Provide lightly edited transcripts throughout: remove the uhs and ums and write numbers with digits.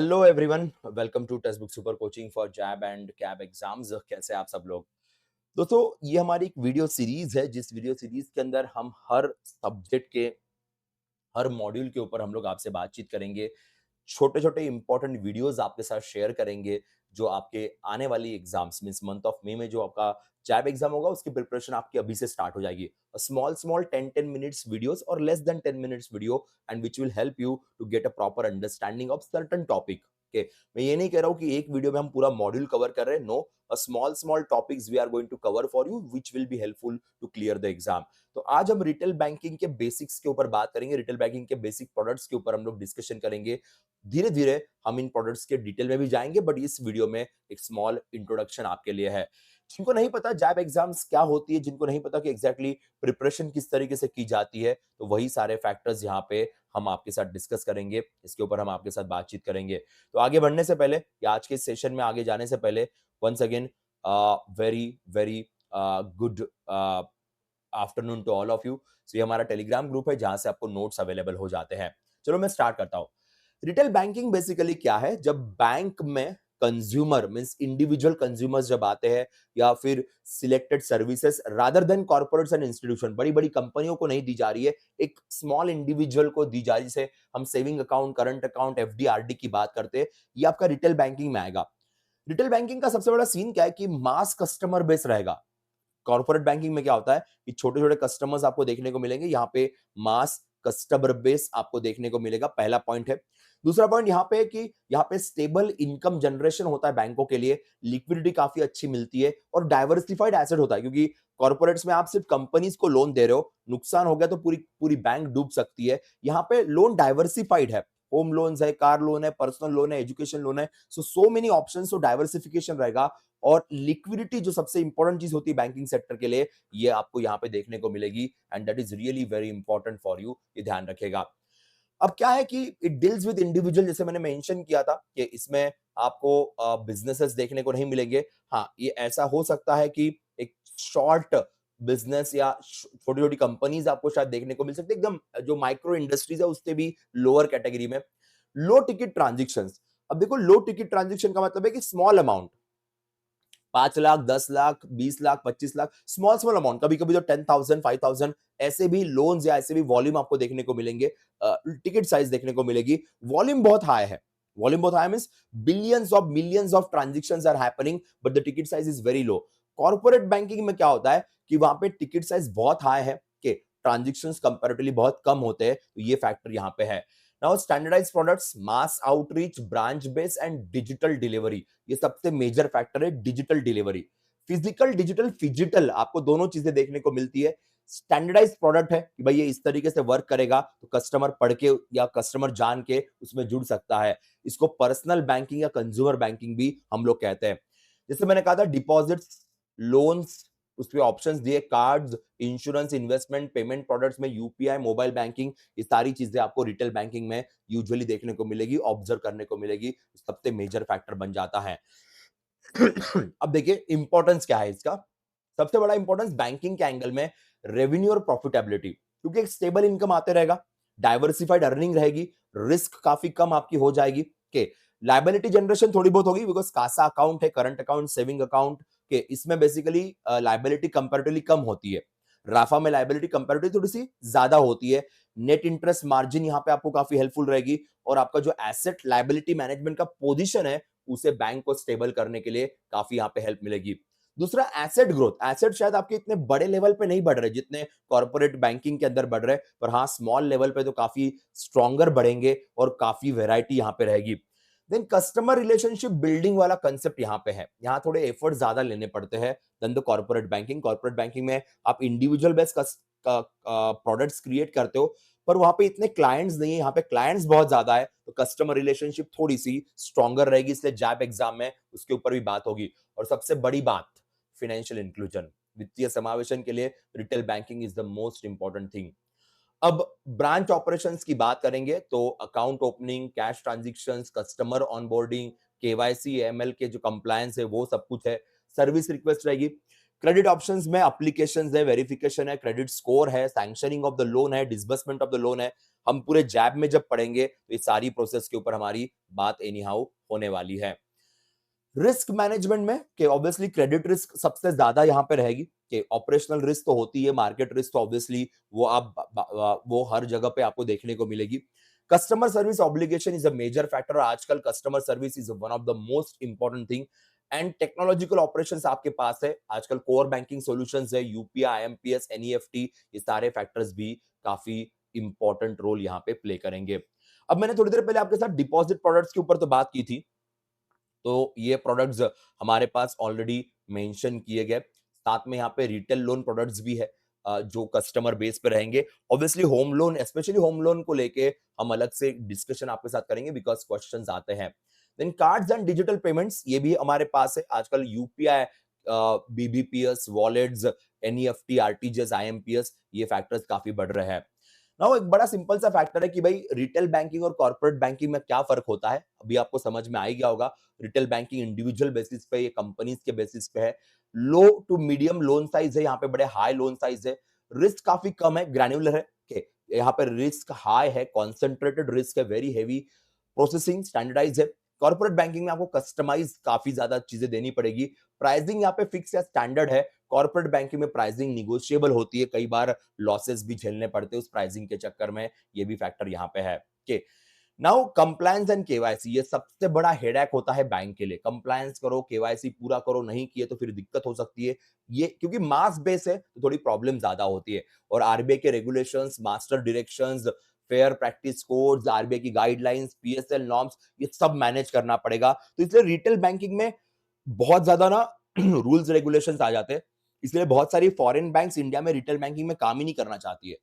Hello everyone, welcome to textbook super coaching for JAIIB and CAIIB exams. कैसे हैं आप सब लोग? दोस्तों, ये हमारी एक वीडियो सीरीज है जिस वीडियो सीरीज के अंदर हम हर सब्जेक्ट के हर मॉड्यूल के ऊपर हम लोग आपसे बातचीत करेंगे। छोटे छोटे इंपॉर्टेंट वीडियोस आपके साथ शेयर करेंगे जो आपके आने वाली exams means month of May में जो आपका जैब एग्जाम होगा उसकी प्रिपरेशन आपकी अभी से स्टार्ट हो जाएगी। स्मॉल स्मॉल 10 मिनट्स वीडियोस और less than 10 minutes video and which will help you to get a proper understanding of certain topic. Okay, मैं ये नहीं कह रहा हूँ कि एक वीडियो में हम पूरा मॉड्यूल कवर कर रहे हैं। No, a small small topics we are going to cover for you which will be helpful to clear the exam. तो आज हम रिटेल बैंकिंग के बेसिक्स के ऊपर बात करेंगे। रिटेल बैंकिंग के बेसिक प्रोडक्ट्स के ऊपर हम लोग डिस्कशन करेंगे। धीरे धीरे हम इन प्रोडक्ट्स के डिटेल में भी जाएंगे, बट इस वीडियो में एक स्मॉल इंट्रोडक्शन आपके लिए है। जिनको नहीं पता जैब एग्जाम्स क्या होती है, जिनको नहीं पता कि एग्जैक्टली प्रिपरेशन किस तरीके से की जाती है, तो वही सारे फैक्टर्स यहाँ पे हम आपके साथ डिस्कस करेंगे। इसके ऊपर हम आपके साथ बातचीत करेंगे। तो आगे बढ़ने से पहले या आज के इस सेशन में आगे जाने से पहले once again very very good afternoon to all of you. So ये हमारा टेलीग्राम ग्रुप है जहां से आपको नोट्स अवेलेबल हो जाते हैं। चलो मैं स्टार्ट करता हूं। रिटेल बैंकिंग बेसिकली क्या है? जब बैंक में कंज्यूमर मींस इंडिविजुअल कंज्यूमर्स जब आते हैं या फिर selected services rather than corporates and institution, बड़ी बड़ी कंपनियों को नहीं दी जा रही है, एक स्मॉल इंडिविजुअल को दी जा रही है। जैसे हम saving account, current account, FD RD की बात करते हैं, ये आपका रिटेल बैंकिंग में आएगा। रिटेल बैंकिंग का सबसे बड़ा सीन क्या है कि मास कस्टमर बेस रहेगा। कॉर्पोरेट बैंकिंग में क्या होता है कि छोटे छोटे कस्टमर्स आपको देखने को मिलेंगे, यहाँ पे मास कस्टमर बेस आपको देखने को मिलेगा। पहला पॉइंट है। दूसरा पॉइंट यहाँ पे है कि यहाँ पे स्टेबल इनकम जनरेशन होता है बैंकों के लिए, लिक्विडिटी काफी अच्छी मिलती है और डाइवर्सिफाइड एसेट होता है, क्योंकि कॉर्पोरेट्स में आप सिर्फ कंपनीज को लोन दे रहे हो, नुकसान हो गया तो पूरी पूरी बैंक डूब सकती है। यहाँ पे लोन डाइवर्सिफाइड है, होम लोन्स है, कार लोन है, पर्सनल लोन है, एजुकेशन लोन है। सो मेनी ऑप्शन, सो डाइवर्सिफिकेशन रहेगा। और लिक्विडिटी जो सबसे इंपॉर्टेंट चीज होती है बैंकिंग सेक्टर के लिए, ये आपको यहाँ पे देखने को मिलेगी and that is really very important for you, ये ध्यान रखेगा। अब क्या है कि इट डील्स विद इंडिविजुअल, जैसे मैंने मेंशन किया था कि इसमें आपको बिजनेसेस देखने को नहीं मिलेंगे। हाँ, ये ऐसा हो सकता है कि एक शॉर्ट बिजनेस या छोटी छोटी कंपनीज आपको शायद देखने को मिल सकती है, एकदम जो माइक्रो इंडस्ट्रीज है उससे भी लोअर कैटेगरी में। लो टिकट ट्रांजेक्शन। अब देखो, लो टिकट ट्रांजेक्शन का मतलब है कि small amount, 5 lakh, 10 lakh, 20 lakh, 25 lakh, small small amount, कभी कभी तो 10,000, 5,000 ऐसे भी लोन्स या ऐसे भी वॉल्यूम आपको देखने को मिलेंगे। टिकट साइज देखने को मिलेगी। वॉल्यूम बहुत हाई है। वॉल्यूम बहुत high means billions of millions of transactions are happening, but the ticket size is very low. Corporate banking में क्या होता है कि वहां पे टिकट साइज बहुत हाई है कि ट्रांजेक्शंस कंपैरेटिवली बहुत कम होते हैं, तो ये फैक्टर यहां पे है। Now standardised products, mass outreach, branch base and digital delivery, ये सबसे मेजर फैक्टर है। Digital delivery, physical digital phygital, आपको दोनों चीजें देखने को मिलती है। स्टैंडर्डाइज प्रोडक्ट है कि भाई ये इस तरीके से वर्क करेगा, तो कस्टमर पढ़ के या कस्टमर जान के उसमें जुड़ सकता है। इसको पर्सनल बैंकिंग या कंज्यूमर बैंकिंग भी हम लोग कहते हैं। जैसे मैंने कहा था, डिपॉजिट्स, लोन्स, उसमें ऑप्शंस दिए, cards, insurance, investment, payment products में यूपीआई, मोबाइल बैंकिंग, ये सारी चीजें आपको रिटेल बैंकिंग में यूजुअली देखने को मिलेगी, ऑब्जर्व करने को मिलेगी। सबसे मेजर फैक्टर बन जाता है। अब देखिए इंपॉर्टेंस क्या है इसका। सबसे बड़ा इंपॉर्टेंस बैंकिंग के एंगल में रेवेन्यू और प्रॉफिटेबिलिटी, क्योंकि एक स्टेबल इनकम आते रहेगा, डाइवर्सिफाइड अर्निंग रहेगी, रिस्क काफी कम आपकी हो जाएगी के। लायबिलिटी जनरेशन थोड़ी बहुत होगी, बिकॉज कासा अकाउंट है, करंट अकाउंट, सेविंग अकाउंट के, इसमें बेसिकली लायबिलिटी कंपैरेटिवली कम होती है। राफा में लायबिलिटी कंपैरेटिवली थोड़ी सी ज्यादा होती है। नेट इंटरेस्ट मार्जिन यहाँ पे आपको काफी हेल्पफुल रहेगी, और आपका जो एसेट लायबिलिटी मैनेजमेंट का पोजीशन है उसे बैंक को स्टेबल करने के लिए काफी यहाँ पे हेल्प मिलेगी। दूसरा, एसेट ग्रोथ। एसेट शायद आपके इतने बड़े लेवल पे नहीं बढ़ रहे जितने कॉर्पोरेट बैंकिंग के अंदर बढ़ रहे, पर हाँ स्मॉल लेवल पे तो काफी स्ट्रॉन्गर बढ़ेंगे और काफी वेराइटी यहाँ पे रहेगी। देन कस्टमर रिलेशनशिप बिल्डिंग वाला कंसेप्ट यहाँ पे है। यहाँ थोड़े एफर्ट ज्यादा लेने पड़ते हैं then the corporate banking. Corporate banking में आप इंडिविजुअल बेस्ड प्रोडक्ट्स क्रिएट करते हो, पर वहां पे इतने क्लाइंट्स नहीं है, यहाँ पे क्लाइंट्स बहुत ज्यादा है, तो कस्टमर रिलेशनशिप थोड़ी सी स्ट्रॉन्गर रहेगी। इसलिए जैब एग्जाम में उसके ऊपर भी बात होगी। और सबसे बड़ी बात, फाइनेंशियल इंक्लूजन, वित्तीय समावेशन के लिए retail banking is the most important thing. अब ब्रांच ऑपरेशंस की बात करेंगे तो account opening, cash transactions, customer onboarding, KYC, ML के जो कंप्लायंस है वो सब कुछ है। सर्विस रिक्वेस्ट रहेगी। क्रेडिट ऑप्शंस में एप्लीकेशंस है, वेरिफिकेशन है, क्रेडिट स्कोर है, सैंक्शनिंग ऑफ द लोन है, डिसबर्समेंट ऑफ द लोन है। हम पूरे जैब में जब पढ़ेंगे तो ये सारी प्रोसेस के ऊपर हमारी बात एनी हाउ होने वाली है। रिस्क मैनेजमेंट में कि ऑब्वियसली क्रेडिट रिस्क सबसे ज्यादा यहाँ पे रहेगी कि ऑपरेशनल रिस्क तो होती है, मार्केट रिस्क तो ऑब्वियसली वो वो हर जगह पे आपको देखने को मिलेगी। Customer service obligation is a major factor और आजकल customer service is one of the most important thing and technological operations आपके पास है। आजकल कोर बैंकिंग सॉल्यूशंस है, यूपीआई, आईएमपीएस, एनईएफटी, ये सारे फैक्टर्स भी काफी इंपॉर्टेंट रोल यहाँ पे प्ले करेंगे। अब मैंने थोड़ी देर पहले आपके साथ डिपॉजिट प्रोडक्ट्स के ऊपर तो बात की थी, तो ये प्रोडक्ट्स हमारे पास ऑलरेडी मेंशन किए गए। साथ में यहाँ पे रिटेल लोन प्रोडक्ट्स भी है जो कस्टमर बेस पे रहेंगे। Obviously home loan, specially home loan को लेके हम अलग से डिस्कशन आपके साथ करेंगे बिकॉज़ क्वेश्चंस आते हैं। Then cards and digital payments ये भी हमारे पास है। आजकल UPI, BBPS, wallets, NEFT, RTGS, IMPS ये फैक्टर्स काफी बढ़ रहे हैं। नाउ एक बड़ा सिंपल सा फैक्टर है कि भाई रिटेल बैंकिंग और कॉर्पोरेट बैंकिंग में क्या फर्क होता है, अभी आपको समझ में आ ही गया होगा। रिटेल बैंकिंग इंडिविजुअल बेसिस पे, ये कंपनीज के बेसिस पे है। लो टू मीडियम लोन साइज है, यहाँ पे बड़े हाई लोन साइज है। रिस्क काफी कम है, ग्रैन्युलर है कि यहाँ पे रिस्क हाई है, कॉन्सेंट्रेटेड रिस्क है, वेरी हेवी प्रोसेसिंग, स्टैंडर्डाइज है। कॉर्पोरेट बैंकिंग में आपको कस्टमाइज काफी ज्यादा चीजें देनी पड़ेगी। प्राइसिंग यहाँ पे फिक्स या स्टैंडर्ड है। कॉर्पोरेट बैंकिंग में प्राइसिंग निगोशिएबल होती है, कई बार लॉसेस भी झेलने पड़ते हैं उस प्राइसिंग के चक्कर में, ये भी फैक्टर यहाँ पे है। के नाउ कंप्लायंस एंड केवाईसी ये सबसे बड़ा हेडेक होता है बैंक के लिए। कंप्लायंस करो, केवाईसी पूरा करो, नहीं किए तो फिर दिक्कत हो सकती है। ये क्योंकि मास बेस है तो थोड़ी प्रॉब्लम ज्यादा होती है और आरबीआई के regulations, master directions, fair practice codes, RBI की गाइडलाइंस, पीएसएल नॉर्म्स, ये सब मैनेज करना पड़ेगा। तो इसलिए रिटेल बैंकिंग में बहुत ज्यादा ना रूल्स रेगुलेशंस आ जाते हैं। इसलिए बहुत सारी फॉरेन बैंक्स इंडिया में रिटेल बैंकिंग में काम ही नहीं करना चाहती है।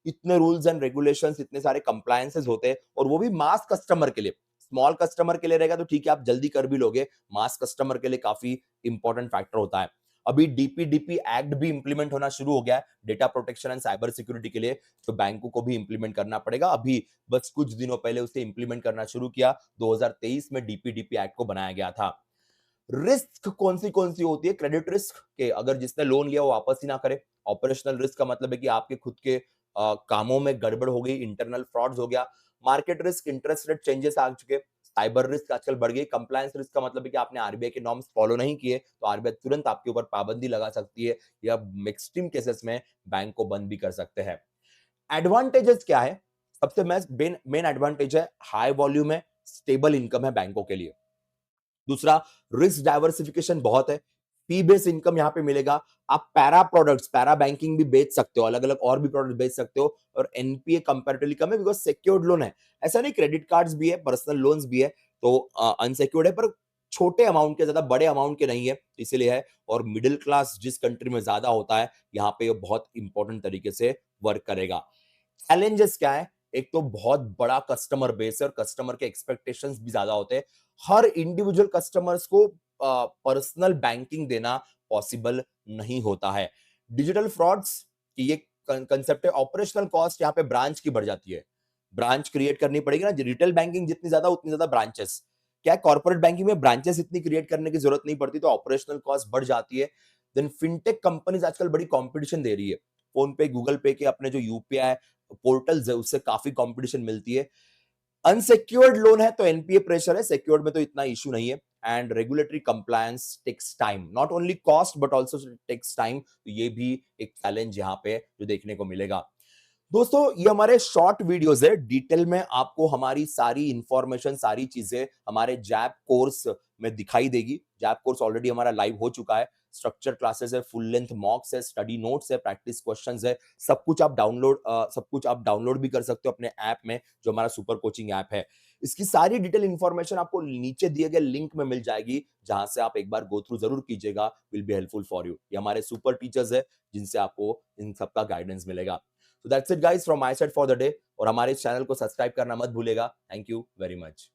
इतने रूल्स एंड रेगुलेशंस, इतने सारे कंप्लायंसेस होते हैं और वो भी मास कस्टमर के लिए। स्मॉल कस्टमर के लिए रहेगा तो ठीक है, आप जल्दी कर भी लोगे। मास कस्टमर के लिए काफी इंपॉर्टेंट फैक्टर होता है। अभी डीपीडीपी एक्ट भी इंप्लीमेंट होना शुरू हो गया है data protection and cyber security के लिए, तो बैंकों को भी इंप्लीमेंट करना पड़ेगा। अभी बस कुछ दिनों पहले उसे इंप्लीमेंट करना शुरू किया, 2023 में डीपीडीपी एक्ट को बनाया गया था। रिस्क कौन सी होती है? क्रेडिट रिस्क के अगर जिसने लोन लिया वो वापस ही ना करे। ऑपरेशनल रिस्क का मतलब है कि आपके खुद के कामों में गड़बड़ हो गई, इंटरनल फ्रॉड्स हो गया। Market risk, interest rate changes आ चुके। साइबर रिस्क आजकल बढ़ गई। कंप्लायंस रिस्क का मतलब है कि आपने आरबीआई के नॉर्म्स फॉलो नहीं किए तो आरबीआई तुरंत आपके ऊपर पाबंदी लगा सकती है या एक्सट्रीम केसेस में बैंक को बंद भी कर सकते हैं। एडवांटेजेस क्या है? सबसे मेन एडवांटेज है हाई वॉल्यूम है, स्टेबल इनकम है बैंकों के लिए। दूसरा, रिस्क डाइवर्सिफिकेशन बहुत है। फी बेस्ड इनकम यहां पे मिलेगा। आप पैरा प्रोडक्ट्स, पैरा बैंकिंग भी बेच सकते हो, अलग अलग और भी प्रोडक्ट बेच सकते हो और एनपीए कंपैरेटिवली कम है बिकॉज सिक्योर्ड लोन है। ऐसा नहीं, क्रेडिट कार्ड्स भी है, पर्सनल लोन्स भी है, तो अनसिक्योर्ड है पर छोटे अमाउंट के, ज्यादा बड़े अमाउंट के नहीं है, इसलिए है। और मिडिल क्लास जिस कंट्री में ज्यादा होता है, यहाँ पे ये बहुत इंपॉर्टेंट तरीके से वर्क करेगा। चैलेंजेस क्या है? एक तो बहुत बड़ा कस्टमर बेस है और कस्टमर के एक्सपेक्टेशंस भी ज्यादा होते हैं। हर इंडिविजुअल कस्टमर्स को पर्सनल बैंकिंग देना पॉसिबल नहीं होता है। डिजिटल फ्रॉड्स की ये कंसेप्ट है। ऑपरेशनल कॉस्ट यहाँ पे ब्रांच की बढ़ जाती है। ब्रांच क्रिएट करनी पड़ेगी ना, रिटेल बैंकिंग जितनी ज्यादा उतनी ज्यादा ब्रांचेस। क्या कॉर्पोरेट बैंकिंग में ब्रांचेस इतनी क्रिएट करने की जरूरत नहीं पड़ती, तो ऑपरेशनल कॉस्ट बढ़ जाती है। देन फिनटेक कंपनीज आजकल बड़ी कंपटीशन दे रही है। फोन पे, गूगल पे के अपने जो यूपीआई पोर्टल्स है उससे काफी कंपटीशन मिलती है। अनसिक्योर्ड लोन है तो एनपीए प्रेशर है, सिक्योर्ड में तो इतना इशू नहीं है। And regulatory compliance takes time, not only cost but also takes time, तो ये भी एक चैलेंज यहाँ पे जो देखने को मिलेगा। दोस्तों ये हमारे शॉर्ट वीडियोस है, डिटेल में आपको हमारी सारी इंफॉर्मेशन, सारी चीजें हमारे जैप कोर्स में दिखाई देगी। जैप कोर्स ऑलरेडी हमारा लाइव हो चुका है। स्ट्रक्चर क्लासेस है, फुल लेंथ मॉक्स है, स्टडी नोट्स है, प्रैक्टिस क्वेश्चंस है, सब कुछ आप डाउनलोड भी कर सकते हो अपने ऐप में, जो हमारा सुपर कोचिंग ऐप है। इसकी सारी डिटेल इंफॉर्मेशन आपको नीचे दिए गए लिंक में मिल जाएगी, जहां से आप एक बार गो थ्रू जरूर कीजिएगा, will be helpful for you. ये हमारे सुपर टीचर्स है जिनसे आपको इन सबका गाइडेंस मिलेगा। So that's it guys from my side for the day, और हमारे इस चैनल को सब्सक्राइब करना मत भूलेगा। Thank you very much.